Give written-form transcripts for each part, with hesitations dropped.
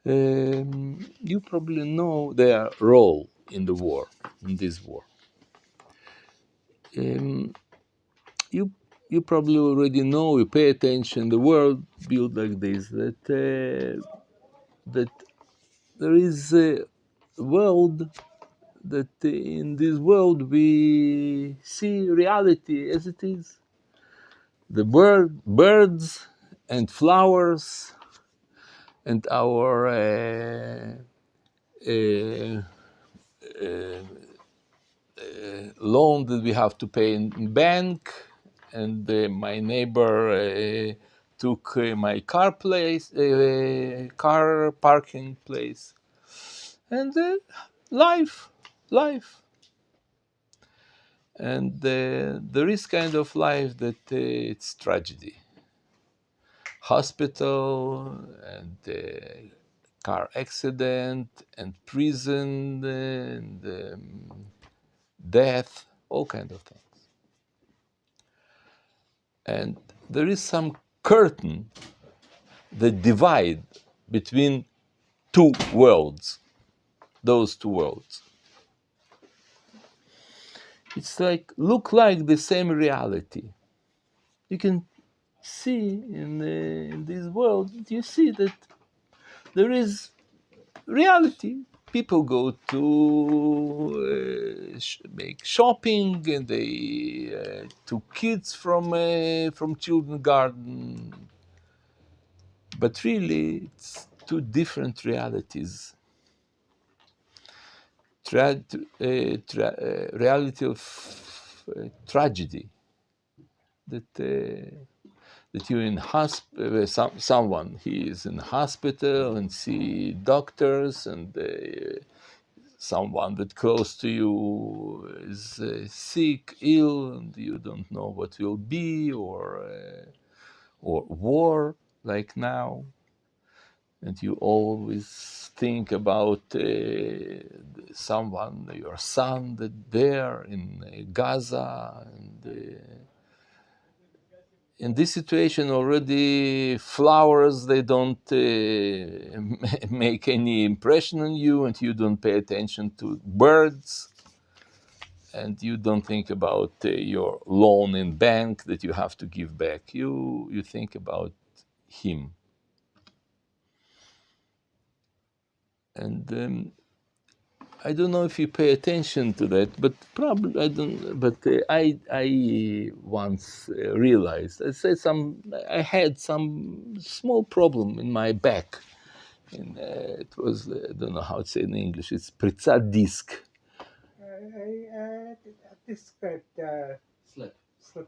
You probably know their role in the war, in this war. Um, you you probably already know. You pay attention. The world built like this. That there is a world that in this world we see reality as it is. The birds and flowers and our uh, loan that we have to pay in bank, and my neighbor took my car parking place, and life, and there is kind of life that it's tragedy, hospital and car accident and prison and death, all kind of things. And there is some curtain that divide between two worlds, those two worlds. It's like, look like the same reality. You can see in this world, you see that there is reality. People go to make shopping, and they took kids from children's garden. But really, it's two different realities. Reality of tragedy that you're in hospital. Someone he is in hospital and see doctors, and someone that close to you is sick, ill, and you don't know what will be, or war like now. And you always think about someone, your son, that there in Gaza. And in this situation already, flowers, they don't make any impression on you, and you don't pay attention to birds, and you don't think about your loan in bank that you have to give back. You think about him. And I don't know if you pay attention to that, but probably I don't. But I once realized I had some small problem in my back, and it was I don't know how to say in English. It's prizat disc. Describe slip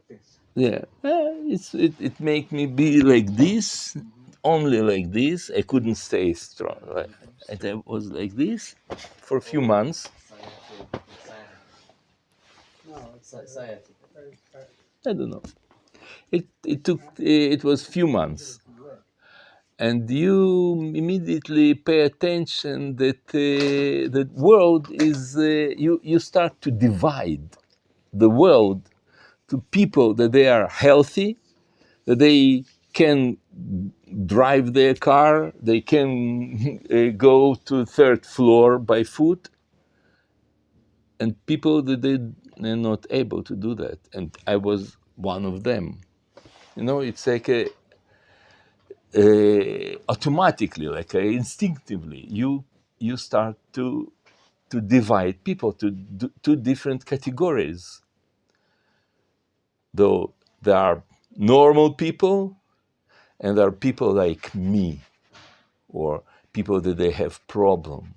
disc. Yeah, it make me be like this, only like this. I couldn't stay strong. Right? And I was like this for a few months. No, it's sciatic. I don't know. It was few months, and you immediately pay attention that the world is you start to divide the world to people that they are healthy, that they can drive their car, they can go to third floor by foot, and people that they're not able to do that. And I was one of them. It's like automatically, like instinctively, you start to divide people to two different categories. Though there are normal people, and there are people like me, or people that they have problem.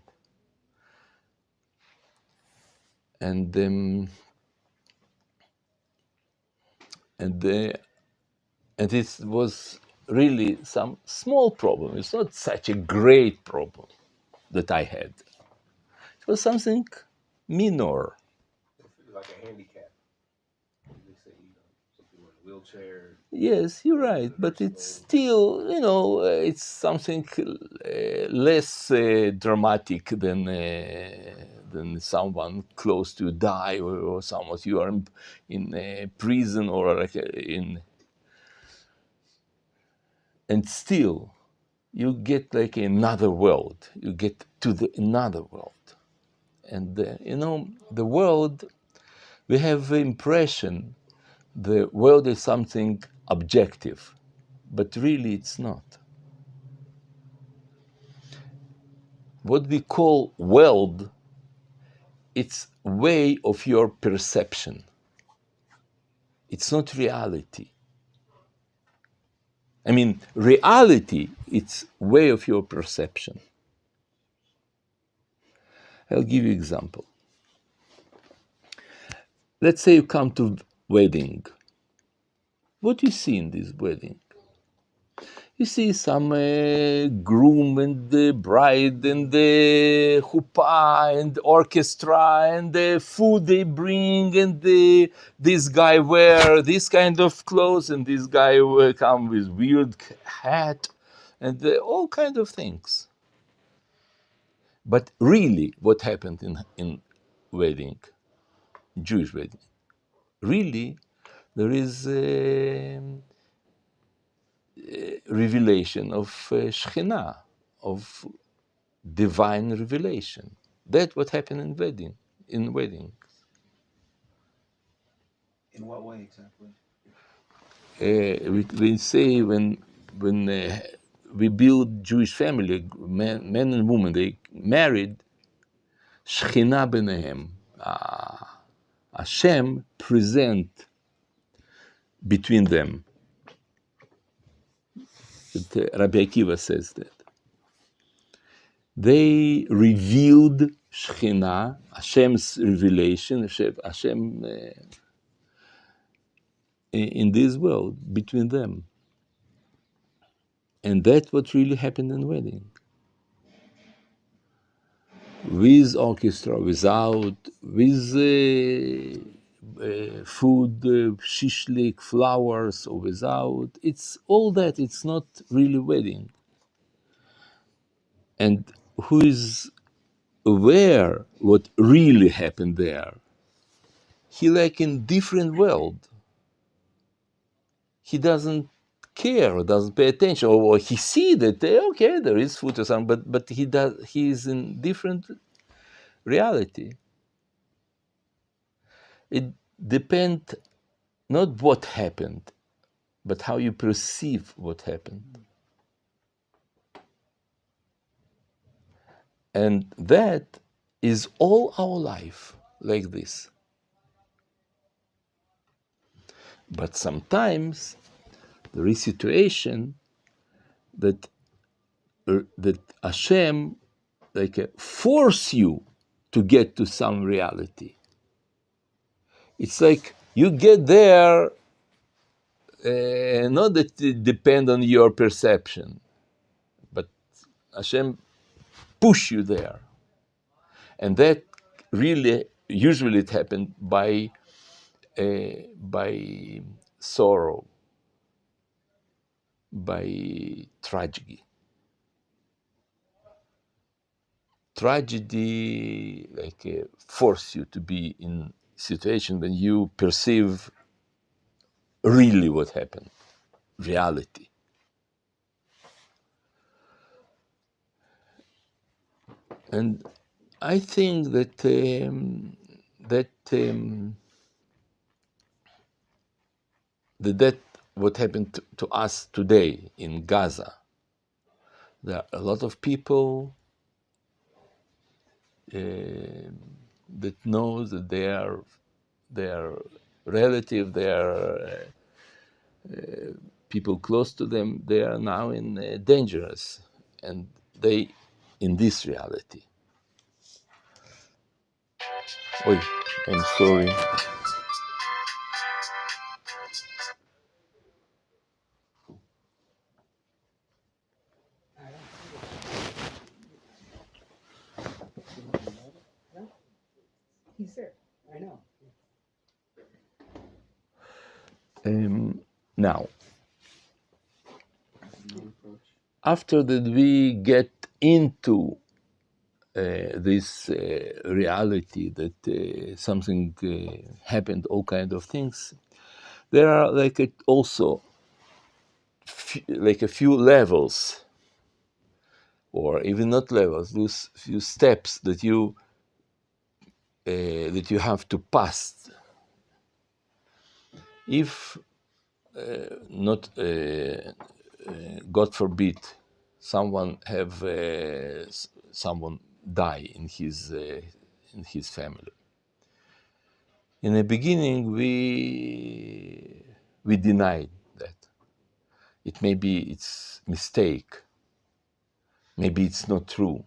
And and it was really some small problem. It's not such a great problem that I had. It was something minor. Like a handicap. They say, some people in a wheelchair. Yes, you're right, but it's still, it's something less dramatic than someone close to die, or someone you are in prison, or like and still you get like another world. You get to another world. And the world, we have the impression the world is something objective, but really it's not. What we call world, it's way of your perception. It's not reality. I mean, reality, it's way of your perception. I'll give you an example. Let's say you come to wedding. What do you see in this wedding? You see some groom and the bride and the chuppah and orchestra and the food they bring and this guy wear this kind of clothes and this guy will come with weird hat and all kind of things. But really, what happened in wedding, Jewish wedding? Really, there is revelation of Shekhinah, of divine revelation. That's what happened in wedding. In wedding, In what way exactly? we say when we build Jewish family, men and women, they married. Shekhinah benehem, Hashem present between them. Rabbi Akiva says that. They revealed Shekhinah, Hashem's revelation, Hashem in this world between them. And that's what really happened in wedding. With orchestra, without, with food, shishlik, flowers, or without. It's all that. It's not really wedding. And who is aware what really happened there? He like in different world. He doesn't care, doesn't pay attention, or he see that okay, there is food or something, but he is in different reality. It depends not what happened, but how you perceive what happened. And that is all our life like this. But sometimes there is situation that Hashem force you to get to some reality. It's like you get there, not that it depends on your perception, but Hashem push you there. And that really, usually it happened by sorrow, by tragedy. Tragedy force you to be in situation when you perceive really what happened, reality. And I think that that what happened to us today in Gaza. There are a lot of people that know that their relative, their people close to them, they are now in dangerous, and they in this reality. Oh, I'm sorry. He's there. I know. Now, after that we get into this reality that something happened, all kind of things, there are also like a few levels or even not levels, those few steps that you have to pass. If not, God forbid, someone die in his family. In the beginning, we denied that. It maybe it's mistake. Maybe it's not true.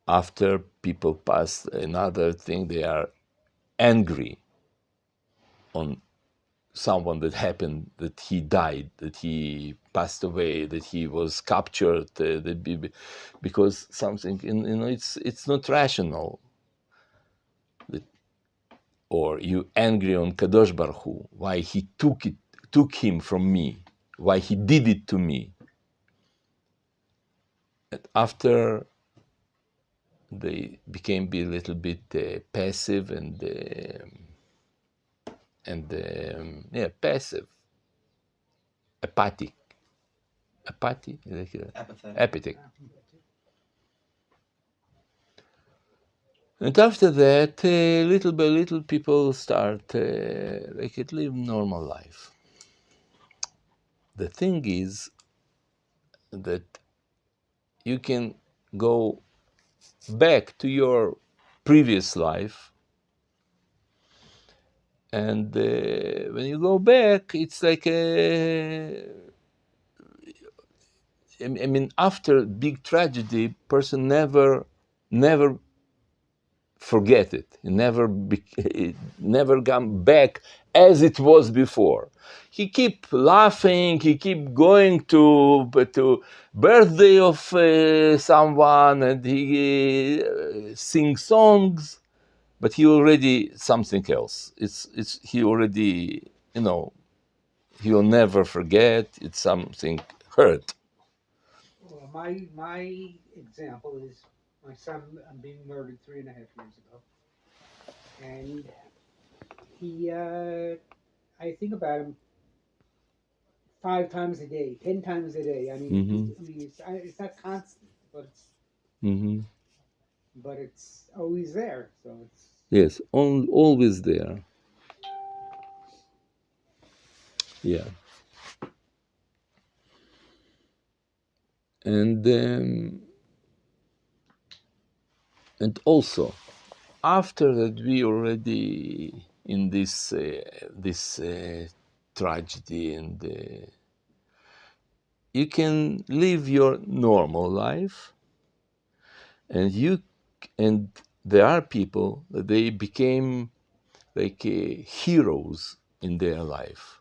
After people pass another thing, they are angry on someone that happened, that he died, that he passed away, that he was captured, because something, it's not rational. Or you angry on Kadosh Baruch Hu, why he took him from me, why he did it to me. And after they became a little bit passive passive, apathic, apathetic. And after that, little by little, people start live normal life. The thing is that you can go back to your previous life, and when you go back, it's like after big tragedy, person never forget it. It never come back as it was before. He keep laughing. He keep going to birthday of someone, and he sing songs. But he already something else. He already he will never forget. It's something hurt. Well, my example is my son being murdered 3.5 years ago, and he I think about him 5 times a day, 10 times a day. I mean, it's not constant, but it's always there. So it's Yes, always there. Yeah. And also, after that, we already in this tragedy, and you can live your normal life, and there are people that they became like heroes in their life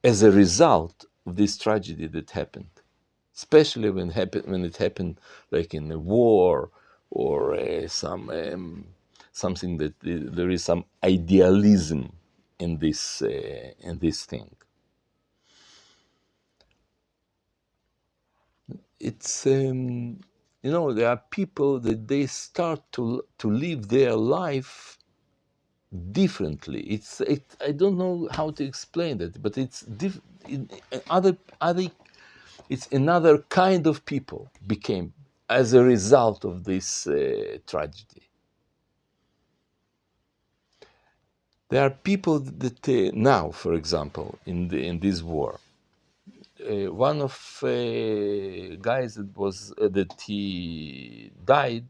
as a result of this tragedy that happened, especially when it happened like in a war, or something that there is some idealism in this thing. It's there are people that they start to live their life differently. I don't know how to explain that, but it's other it's another kind of people became as a result of this tragedy. There are people that now, for example, in this war, one of guys that he died.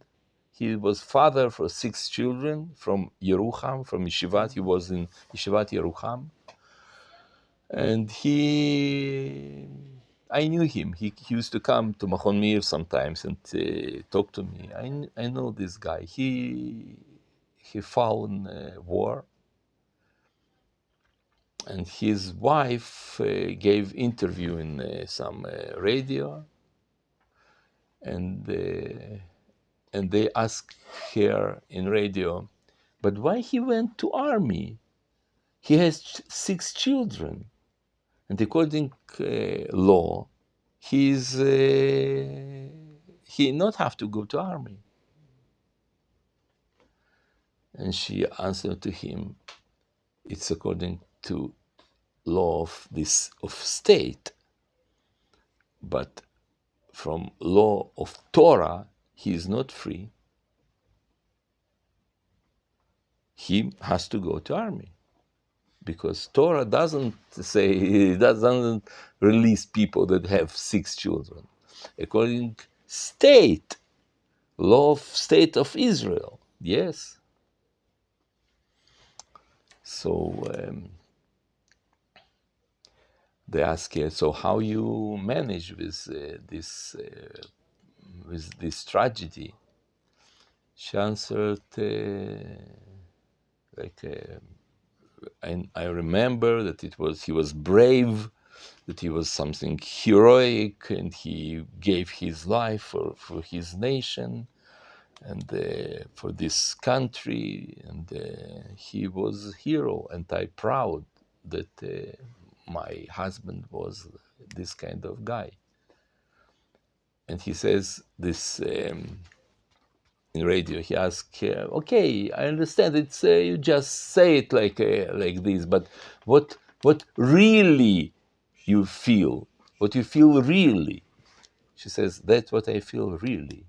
He was father for 6 children from Yerucham, from Yeshivat. He was in Yeshivat Yerucham, and I knew him. He used to come to Machon Meir sometimes and talk to me. I know this guy. He fought in war, and his wife gave interview in some radio, and they asked her in radio, but why he went to army? He has 6 children, and according law, he not have to go to army. And she answered to him, it's according to law of state. But from law of Torah, he is not free. He has to go to army. Because Torah doesn't release people that have 6 children. According state, law of state of Israel, yes. So they ask, so how you manage with this tragedy? She answered, I remember that he was brave, that he was something heroic, and he gave his life for his nation and for this country, and he was a hero, and I'm proud that my husband was this kind of guy. And he says this in radio. He asks, "Okay, I understand. It's you just say it like this, but what really you feel? What you feel really?" She says, "That's what I feel really."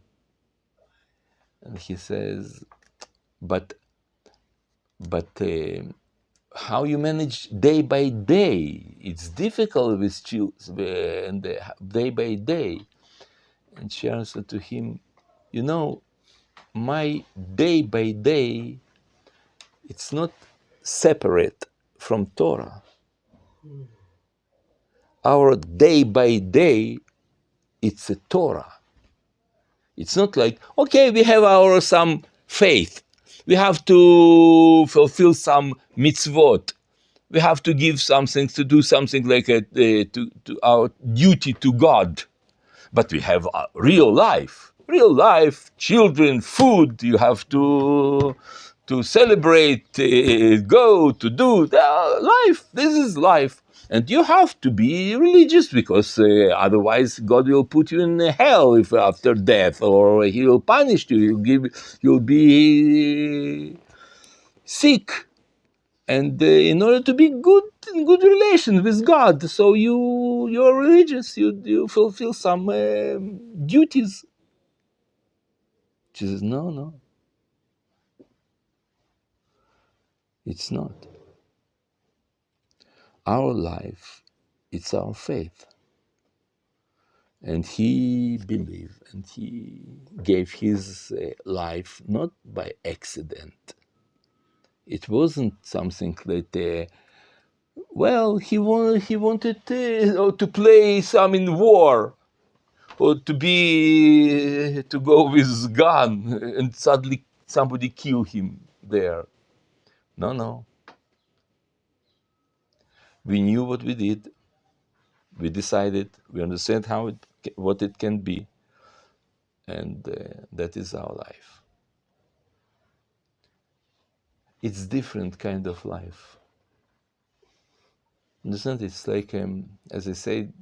And he says, "But how you manage day by day? It's difficult with children and day by day." And she answered to him, "You know, my day by day, it's not separate from Torah. Our day by day, it's a Torah. It's not like, okay, we have our some faith. We have to fulfill some mitzvot. We have to give something, to do something like to our duty to God. But we have a real life, children, food. You have to celebrate, go to do life. This is life, and you have to be religious because otherwise God will put you in hell if after death, or He will punish you. You'll be sick. And in order to be in good relation with God, so you're religious, you fulfill some duties." She says, no, it's not. Our life, it's our faith. And he believed, and he gave his life not by accident. It wasn't something that he wanted to play some in war, or to go with gun, and suddenly somebody kill him there. No. We knew what we did. We decided. We understand what it can be, and that is our life. It's different kind of life. Understand? It's like, as I said,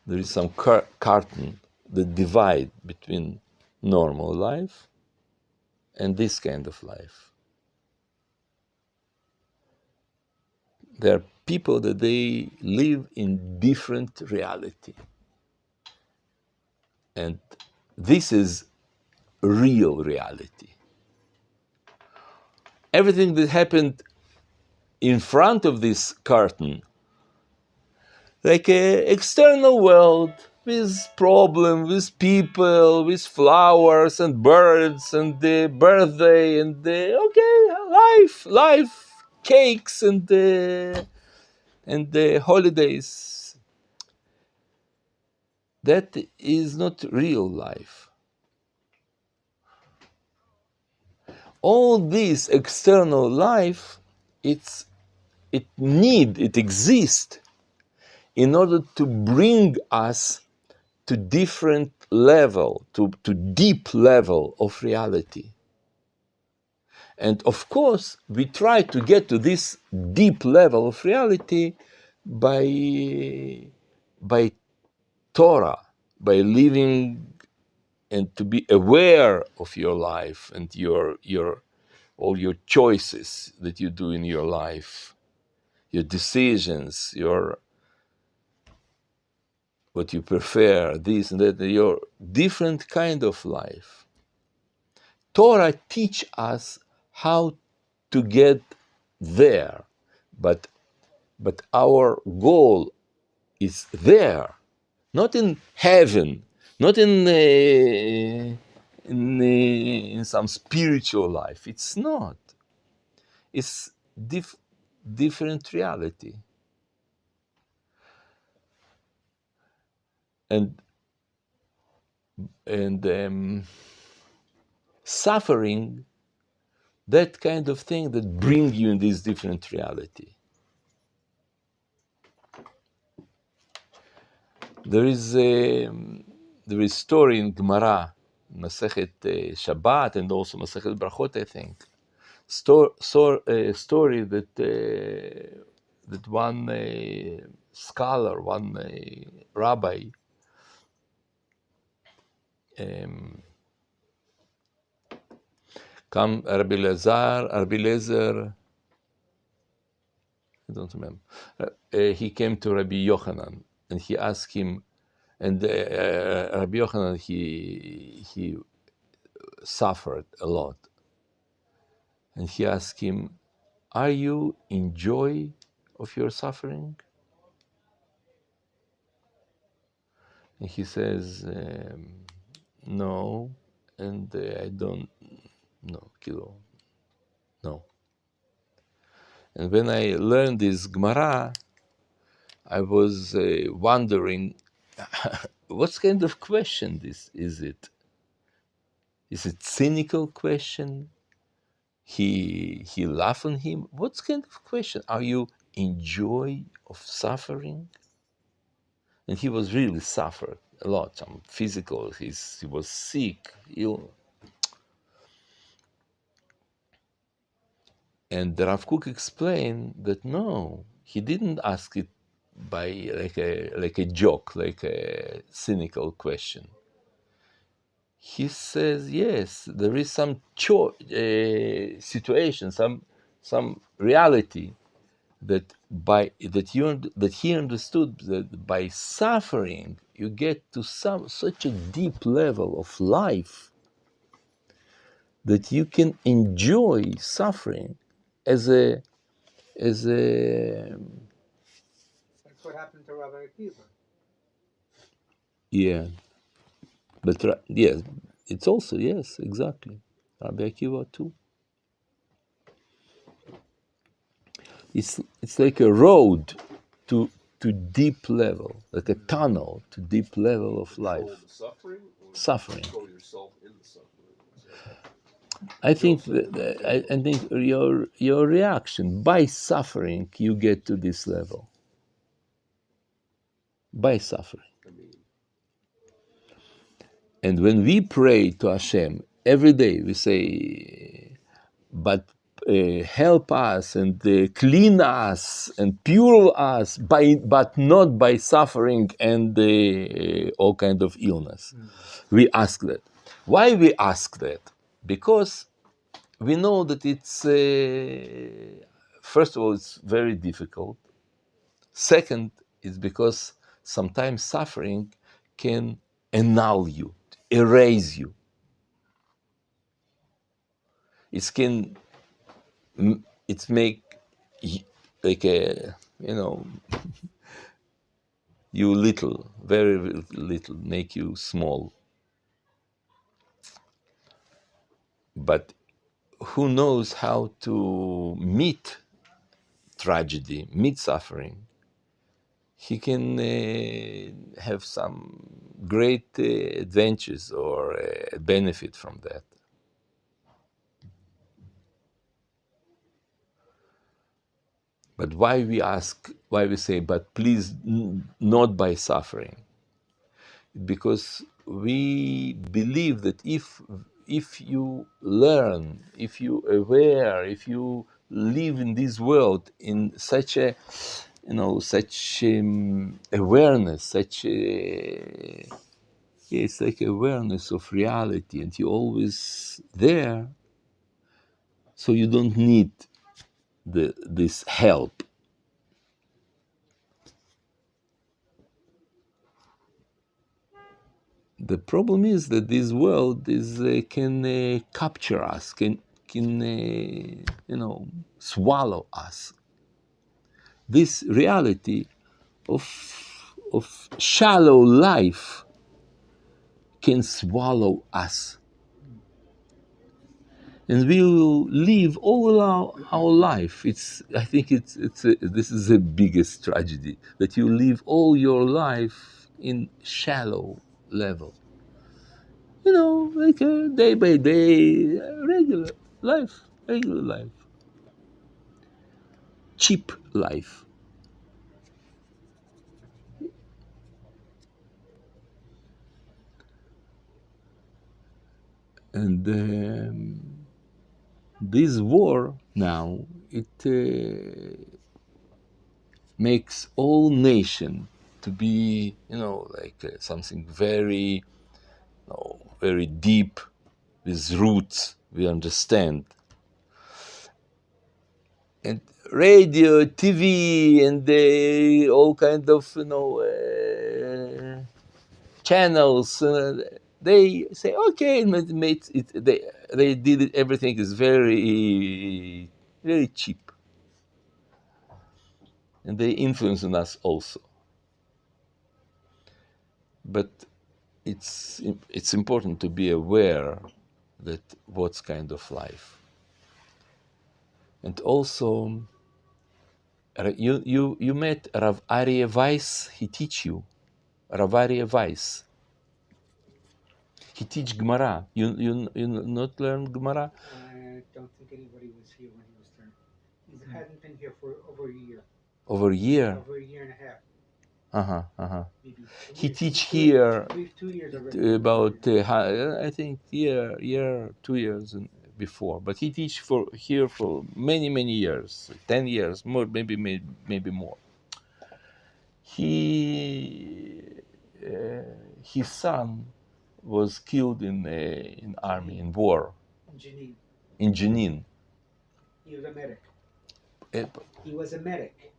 there is some curtain that divide between normal life and this kind of life. There are people that they live in different reality. And this is real reality. Everything that happened in front of this curtain, like an external world, with problems, with people, with flowers and birds and the birthday and the life, cakes and the holidays. That is not real life. All this external life, it exists in order to bring us to different level, to deep level of reality. And of course, we try to get to this deep level of reality by Torah, by living and to be aware of your life and all your choices that you do in your life, your decisions, your what you prefer, this and that, your different kind of life. Torah teach us how to get there, but our goal is there, not in heaven, not in some spiritual life. It's not. It's different reality. And suffering, that kind of thing that bring you in this different reality. There is story in Gemara, Masechet Shabbat, and also Masechet Brachot, I think. Story that one scholar, one rabbi, come Rabbi Lezer, I don't remember. He came to Rabbi Yochanan and he asked him, and Rabbi Yochanan, he suffered a lot. And he asked him, are you in joy of your suffering? And he says, no, and I don't, no, kilo, no. And when I learned this Gemara, I was wondering, what kind of question this is it? Is it cynical question? He laughed on him. What kind of question? Are you in joy of suffering? And he was really suffered a lot, some physical. He was sick, ill. And the Rav Kook explained that no, he didn't ask it by like a joke, like a cynical question. He says, yes, there is some situation, some reality that he understood that by suffering you get to such a deep level of life that you can enjoy suffering as a That's what happened to Rabbi Akiva. yeah. But yes, it's also, yes, exactly. Rabbi Akiva too. It's like a road to deep level, like a tunnel to deep level of life. Control the suffering? Or Suffering. Control yourself in the suffering. I think I think your reaction by suffering, you get to this level. By suffering. I mean, And when we pray to Hashem every day, we say, but help us and clean us and pure us, but not by suffering and all kind of illness. We ask that. Why we ask that? Because we know that it's, first of all, it's very difficult. Second, it's because sometimes suffering can annul you, erase you. It's make like a, you little, very little, make you small. But who knows how to meet tragedy, meet suffering? He can have some great adventures or benefit from that. But why we say, but please not by suffering? Because we believe that if you learn, if you aware, if you live in this world in such a, such awareness, such a, it's like awareness of reality, and you're always there, so you don't need this help. The problem is that this world can capture us, can swallow us. This reality of shallow life can swallow us, and we will live all our life. I think this is the biggest tragedy, that you live all your life in shallow level. Like a day by day, regular life, cheap life. And this war now, it makes all nation to be, like something very, very deep, with roots, we understand. And radio, TV, and all kind of, channels, they say, okay, they did it, everything is very, very cheap. And they influence on us also. But it's important to be aware that what's kind of life. And also, you met Rav Aryeh Weiss. He teach you, Rav Aryeh Weiss. He teach Gemara. You not learn Gemara? I don't think anybody was here when he was there. He hadn't been here for over a year. Over a year. Over a year and a half. Maybe He teach here 2 years already. about I think 2 years before, but he teach here for many years, 10 years more, maybe more. His son was killed in army, in war, in Jenin. He was a medic. Eh, He was a medic.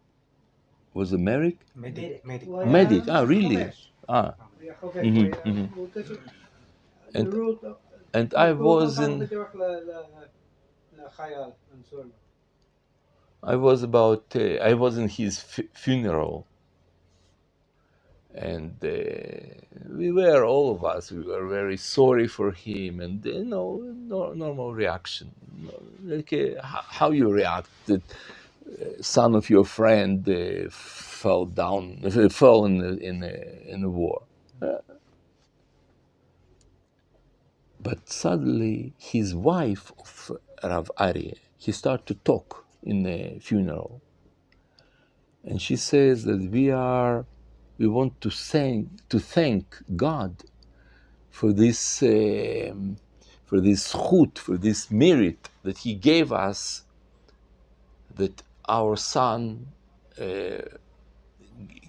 Was a medic? Medic. Medic. Really? And I was in. I was in his funeral, and we were, all of us, we were very sorry for him, and normal reaction, like how you react that son of your friend fell in the war. But suddenly his wife of Rav Aryeh, he started to talk in the funeral, and she says that we want to thank God for this zchut, for this merit that He gave us, that our son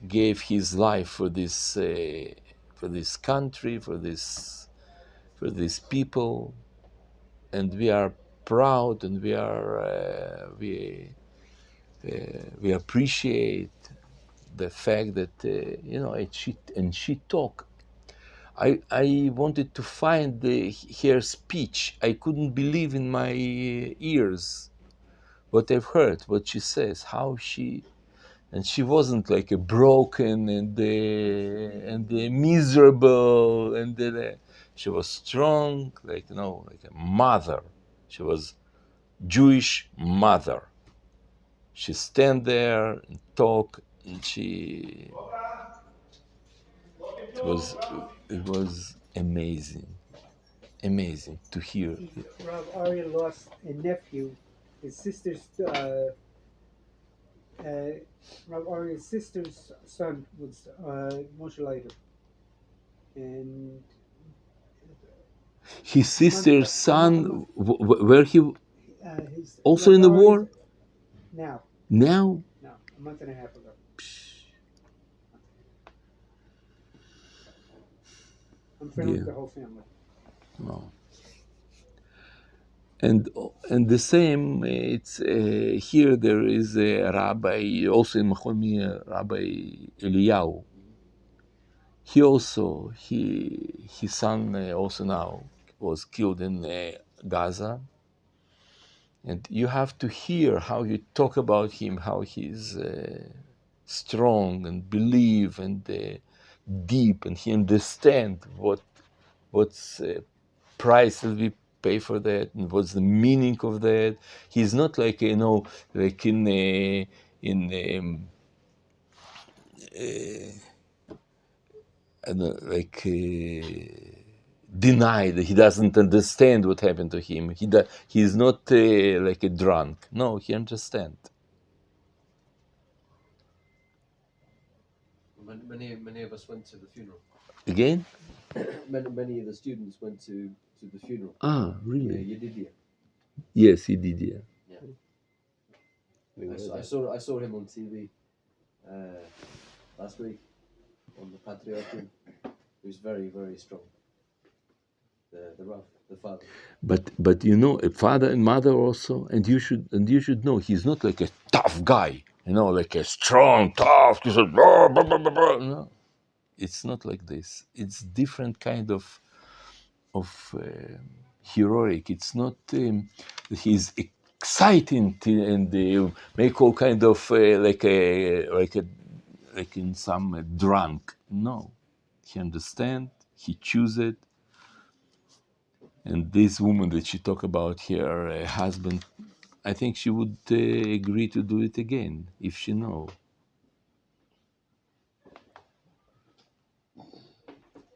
gave his life for this country, for these people, and we are proud, and we appreciate the fact that she talked. I wanted to find her speech. I couldn't believe in my ears what I've heard, what she says, how she. And she wasn't like a broken and miserable, and she was strong, like a mother. She was Jewish mother. She stand there and talk, and it was amazing to hear. Rav Aryeh lost a nephew. His sister's Rav Aryeh's sister's son was Moshe Leiter, and his sister's son, where he also Rav in the Aryeh's war? Now, Now? a month and a half ago. I'm friendly with the whole family. No. And the same, it's here there is a rabbi, also in Machon Meir, Rabbi Eliyahu. he also, his son also now was killed in Gaza. And you have to hear how you talk about him, how he's strong and believe and deep, and he understand what's price that we pay for that and what's the meaning of that. He's not like, like like deny that he doesn't understand what happened to him. He's not like a drunk. No, he understands. Many of us went to the funeral. Again? Many of the students went to the funeral. Ah, really? Yeah, you did, yeah. Yes, he did, yeah. I saw him on TV last week on the Patriotic. He was very, very strong. The Rav, the father. But a father and mother also, and you should know he's not like a tough guy, like a strong, tough. He said, blah, blah, blah, blah, blah. No, it's not like this. It's different kind of heroic. It's not. He's exciting and make all kind of like in some drunk. No, he understand. He choose it. And this woman that she talked about, her husband, I think she would agree to do it again if she know.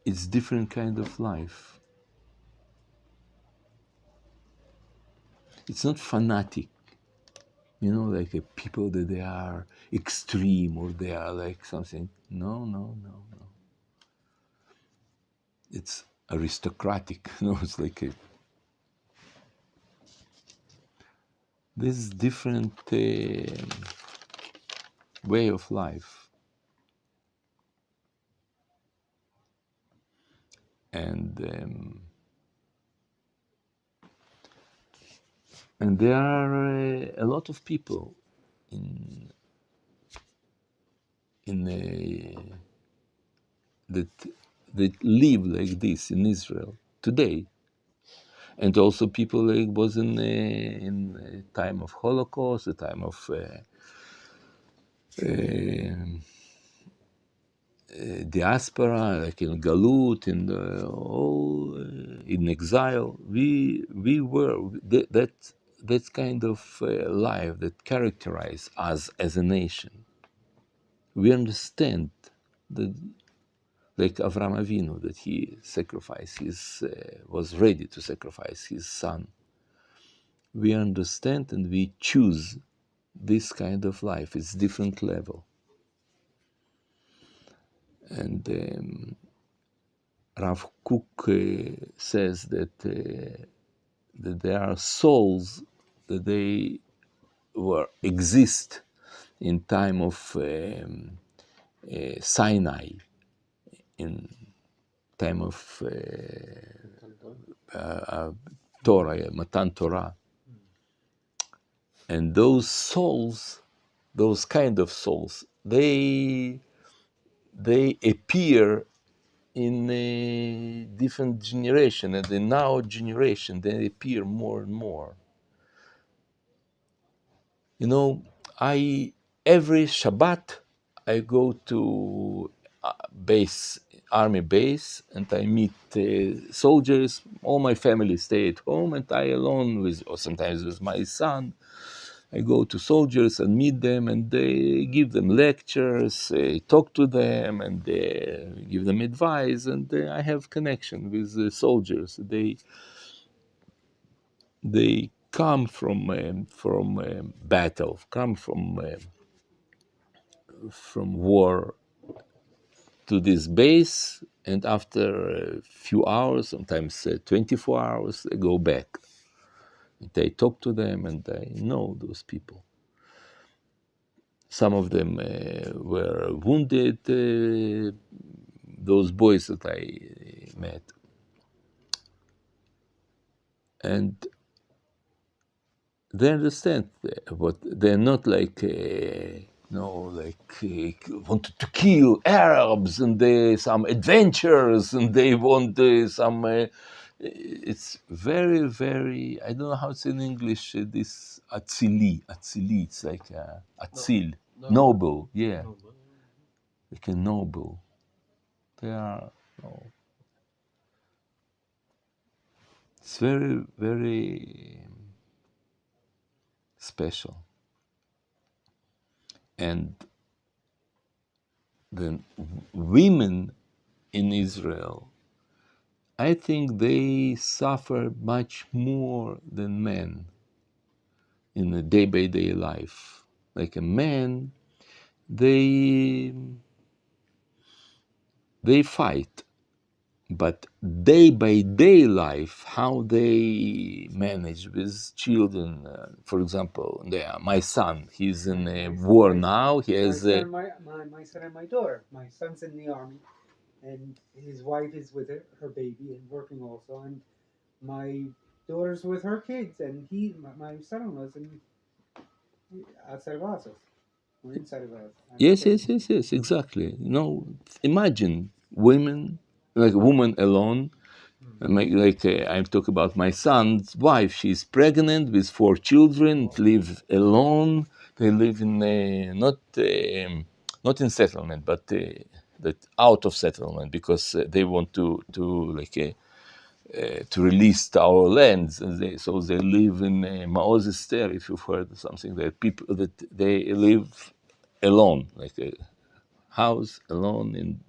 It's different kind of life. It's not fanatic, like people that they are extreme or they are like something. No. It's aristocratic. It's like this different way of life. And there are a lot of people in that live like this in Israel today, and also people like was in time of Holocaust, the time of diaspora, like in Galut, in all in exile. We were that kind of life that characterized us as a nation. We understand that, like Avram Avinu, that he sacrificed was ready to sacrifice his son. We understand and we choose this kind of life. It's different level. And Rav Kook says that there are souls that they exist in time of Sinai, in time of Torah, Matan Torah. And those souls, those kind of souls, they appear in a different generation, and in our generation they appear more and more. Every Shabbat I go to army base, and I meet soldiers. All my family stay at home, and I alone or sometimes with my son. I go to soldiers and meet them, and they give them lectures, talk to them, and give them advice, and I have connection with the soldiers. They come from battle, come from war to this base, and after a few hours, sometimes 24 hours, they go back. They talk to them, and I know those people. Some of them were wounded, those boys that I met. And they understand what they're not like wanted to kill Arabs, and some adventures, and they want some. It's very, very. I don't know how it's in English. This atzili, it's like atzil, noble. Yeah, like a noble. They are. It's very, very special. And the women in Israel, I think they suffer much more than men in a day-by-day life. Like a man, they fight, but day-by-day life, how they manage with children. For example, my son, he's in a war now. He has my son and my daughter. My son's in the army, and his wife is with her baby and working also. And my daughter's with her kids, and my son-in-law's outside of Gaza. We're inside of Gaza. Yes, exactly. Imagine women, like a woman alone. I'm talking about my son's wife. She's pregnant with 4 children, live alone. They live in not in settlement, but that out of settlement, because they want to release our lands, and so they live in Maoz Esther. If you've heard something, that people that they live alone, like a house alone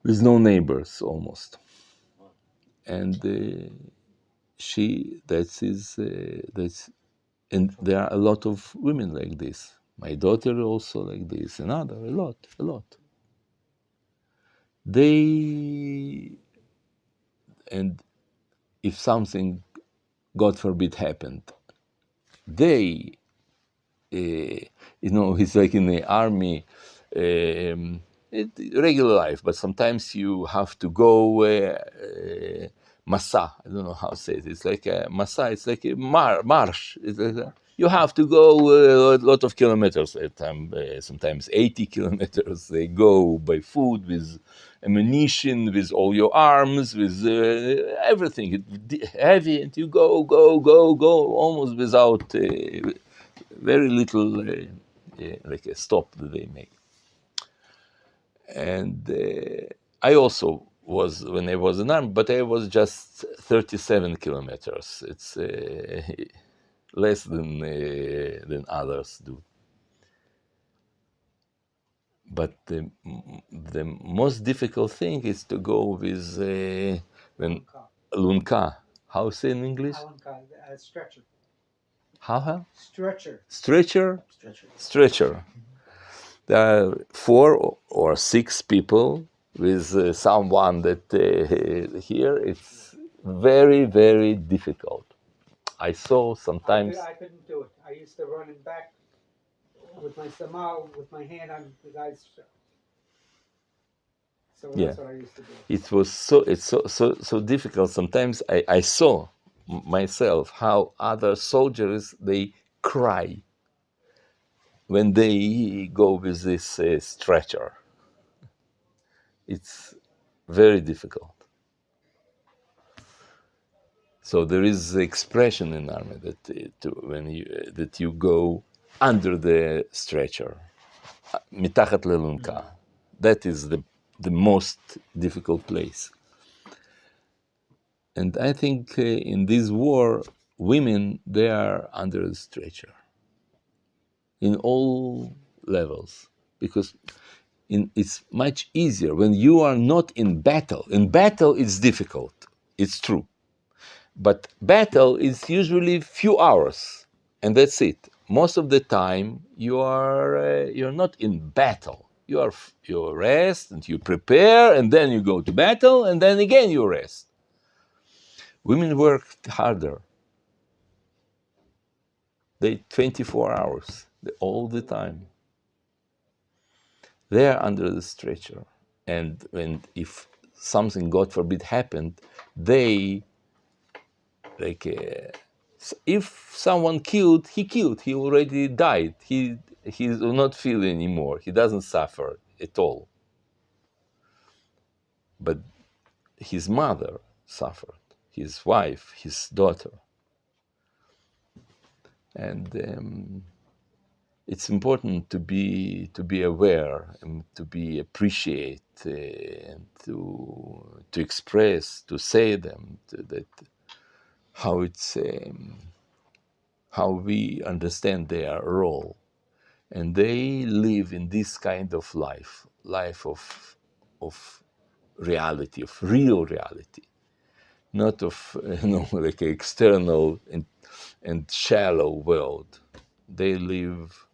with no neighbors almost. And and there are a lot of women like this. My daughter also like this, a lot. And if something, God forbid, happened, they, it's like in the army, regular life, but sometimes you have to go Masa. I don't know how to say it. It's like a Masa. It's like a march. You have to go a lot of kilometers at time. Sometimes 80 kilometers. They go by food, with ammunition, with all your arms, with everything. It's heavy, and you go, almost without very little, like a stop that they make. And I also was, when I was in army, but I was just 37 kilometers. It's less than others do. But the most difficult thing is to go with when lunka. How say in English? Stretcher. How? Stretcher. Stretcher. There are 4 or 6 people with someone that here it's very, very difficult. I saw sometimes. I couldn't do it. I used to run and back with my samal, with my hand on the guy's. So that's what I used to do. It was so difficult. Sometimes I saw myself how other soldiers, they cry when they go with this stretcher. It's very difficult. So there is expression in army that you go under the stretcher, mitachat lelunka. That is the most difficult place. And I think in this war, women, they are under the stretcher in all levels, because it's much easier when you are not in battle. In battle, it's difficult. It's true. But battle is usually few hours, and that's it. Most of the time, you're not in battle. You rest and you prepare, and then you go to battle, and then again you rest. Women work harder. They 24 hours all the time. They are under the stretcher, and if something, God forbid, happened, they If someone killed, he killed. He already died. He will not feel anymore. He doesn't suffer at all. But his mother suffered, his wife, his daughter. And it's important to be aware and to be appreciate and to express, to say them that how we understand their role, and they live in this kind of life of reality, of real reality, not of like an external and shallow world. They live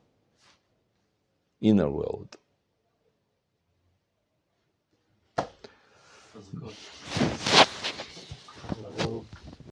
inner world. Was it good?